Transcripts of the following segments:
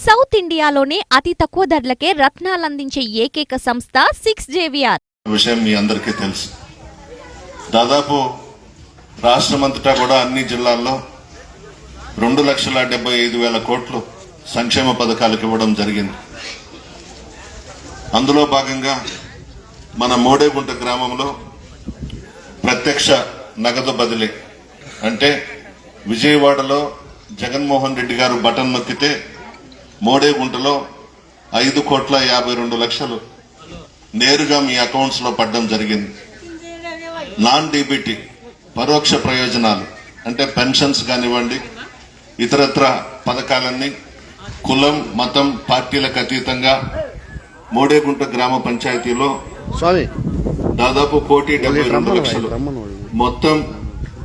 South ఇండియాలోనే అతి తక్కువ ధరలకే రత్నాలందించే ఏకైక సంస్థ 6JVR. విషయం మీ అందరికీ తెలుసు. దాదాపు రాష్ట్రమంతటా కూడా అన్ని జిల్లాల్లో 2,75,000 కోట్లు సంక్షేమ పథకాలకు ఇవ్వడం జరిగింది. అందులో భాగంగా మన మోడేగుంట గ్రామంలో ప్రత్యక్ష నగదు బదిలీ అంటే విజయవాడలో జగన్మోహన్ రెడ్డి గారు బటన్ నొక్కితే మోడేగుంటలో 5,52,00,000 నేరుగా మీ అకౌంట్స్ లో పడడం జరిగింది. నాన్ డీబీటీ పరోక్ష ప్రయోజనాలు అంటే పెన్షన్స్ కానివ్వండి, ఇతరత్ర పథకాలన్నీ కులం మతం పార్టీలకు అతీతంగా మోడేగుంట గ్రామ పంచాయతీలో దాదాపు 1,72,00,000 మొత్తం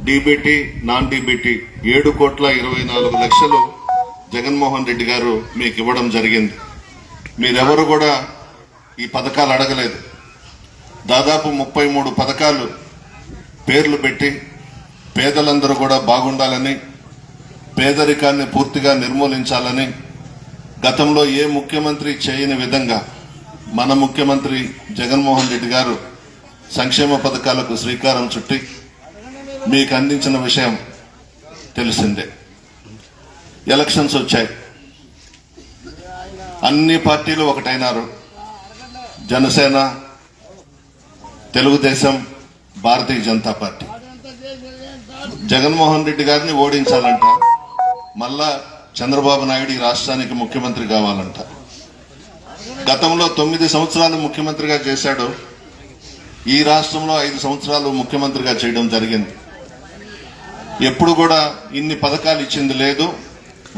DBT non DBT 7,24,00,000 Jaganmohan Reddy గారు మీకు ఇవ్వడం జరిగింది. మీరెవరు కూడా ఈ పథకాలు అడగలేదు. దాదాపు 33 పథకాలు పేర్లు పెట్టి పేదలందరూ కూడా బాగుండాలని, పేదరికాన్ని పూర్తిగా నిర్మూలించాలని గతంలో ఏ ముఖ్యమంత్రి చేయని విధంగా మన ముఖ్యమంత్రి జగన్మోహన్ రెడ్డి గారు సంక్షేమ పథకాలకు శ్రీకారం చుట్టి మీకు అందించిన విషయం తెలిసిందే. ఎలక్షన్స్ వచ్చాయి, అన్ని పార్టీలు ఒకటైనారు. జనసేన, తెలుగుదేశం, భారతీయ జనతా పార్టీ. జగన్మోహన్ రెడ్డి గారిని ఓడించాలంట, మళ్ళా చంద్రబాబు నాయుడు ఈ రాష్ట్రానికి ముఖ్యమంత్రి కావాలంట. గతంలో 9 సంవత్సరాలు ముఖ్యమంత్రిగా చేశాడు. ఈ రాష్ట్రంలో 5 సంవత్సరాలు ముఖ్యమంత్రిగా చేయడం జరిగింది. ఎప్పుడు కూడా ఇన్ని పథకాలు ఇచ్చింది లేదు.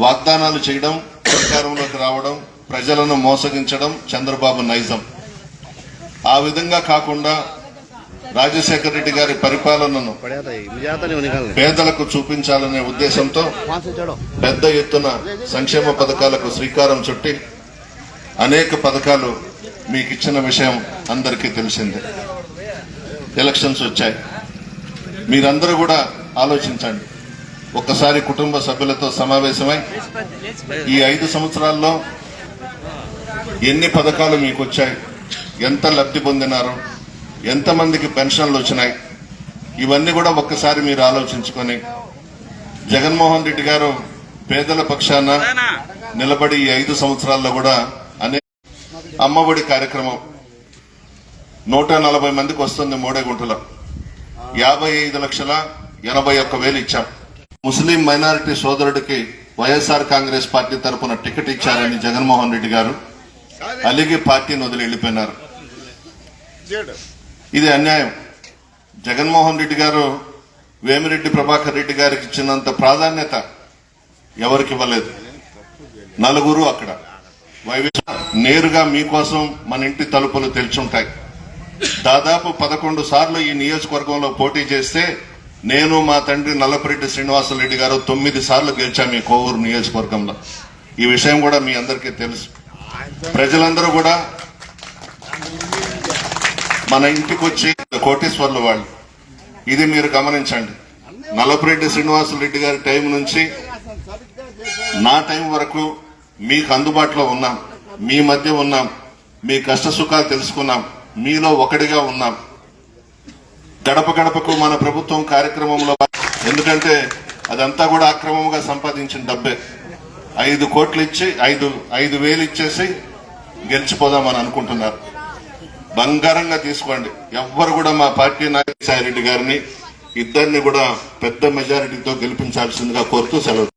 వాగ్దానాలు చేయడం, అధికారంలోకి రావడం, ప్రజలను మోసగించడం చంద్రబాబు నైజం. ఆ విధంగా కాకుండా రాజశేఖర రెడ్డి గారి పరిపాలనను పేదలకు చూపించాలనే ఉద్దేశంతో పెద్ద ఎత్తున సంక్షేమ పథకాలకు శ్రీకారం చుట్టి అనేక పథకాలు మీకు ఇచ్చిన విషయం అందరికీ తెలిసిందే. ఎలక్షన్స్ వచ్చాయి, మీరందరూ కూడా ఆలోచించండి. ఒక్కసారి కుటుంబ సభ్యులతో సమావేశమై ఈ 5 సంవత్సరాల్లో ఎన్ని పథకాలు మీకు వచ్చాయి, ఎంత లబ్ధి పొందినారు, ఎంతమందికి పెన్షన్లు వచ్చినాయి, ఇవన్నీ కూడా ఒక్కసారి మీరు ఆలోచించుకొని జగన్మోహన్ రెడ్డి గారు పేదల పక్షాన నిలబడి ఈ 5 సంవత్సరాల్లో కూడా అనేక అమ్మఒడి కార్యక్రమం 140 మందికి వస్తుంది. మోడేగుంటలో 55,81,000 ఇచ్చాం. ముస్లిం మైనారిటీ సోదరుడికి వైఎస్ఆర్ కాంగ్రెస్ పార్టీ తరఫున టికెట్ ఇచ్చారని జగన్మోహన్ రెడ్డి గారు అలిగి పార్టీని వదిలి వెళ్లిపోయినారు. ఇది అన్యాయం. జగన్మోహన్ రెడ్డి గారు వేమిరెడ్డి ప్రభాకర్ రెడ్డి గారికి ఇచ్చినంత ప్రాధాన్యత ఎవరికి ఇవ్వలేదు. నలుగురు అక్కడ నేరుగా మీకోసం మన ఇంటి తలుపులు తెరిచుంటాయి. దాదాపు 11 సార్లు ఈ నియోజకవర్గంలో పోటీ చేస్తే నేను మా తండ్రి నల్లపరెడ్డి శ్రీనివాసరెడ్డి గారు 9 సార్లు గెలిచాం ఈ కోవూరు నియోజకవర్గంలో. ఈ విషయం కూడా మీ అందరికీ తెలుసు. ప్రజలందరూ కూడా మన ఇంటికి వచ్చి కోటేశ్వర్లు వాళ్ళు, ఇది మీరు గమనించండి. నల్లపరెడ్డి శ్రీనివాసరెడ్డి గారి టైం నుంచి నా టైం వరకు మీకు అందుబాటులో ఉన్నాం, మీ మధ్య ఉన్నాం, మీ కష్ట సుఖాలు తెలుసుకున్నాం, మీలో ఒకటిగా ఉన్నాం. గడప గడపకు మన ప్రభుత్వం కార్యక్రమంలో, ఎందుకంటే అదంతా కూడా అక్రమంగా సంపాదించిన డబ్బే. 5 కోట్లు ఇచ్చి 5,000 ఇచ్చేసి గెలిచిపోదామని అనుకుంటున్నారు. బంగారంగా తీసుకోండి. ఎవ్వరు కూడా మా పార్టీ నాయకుడు సాయిరెడ్డి గారిని, ఇద్దరిని కూడా పెద్ద మెజారిటీతో గెలిపించాల్సిందిగా కోరుతూ సెలవు.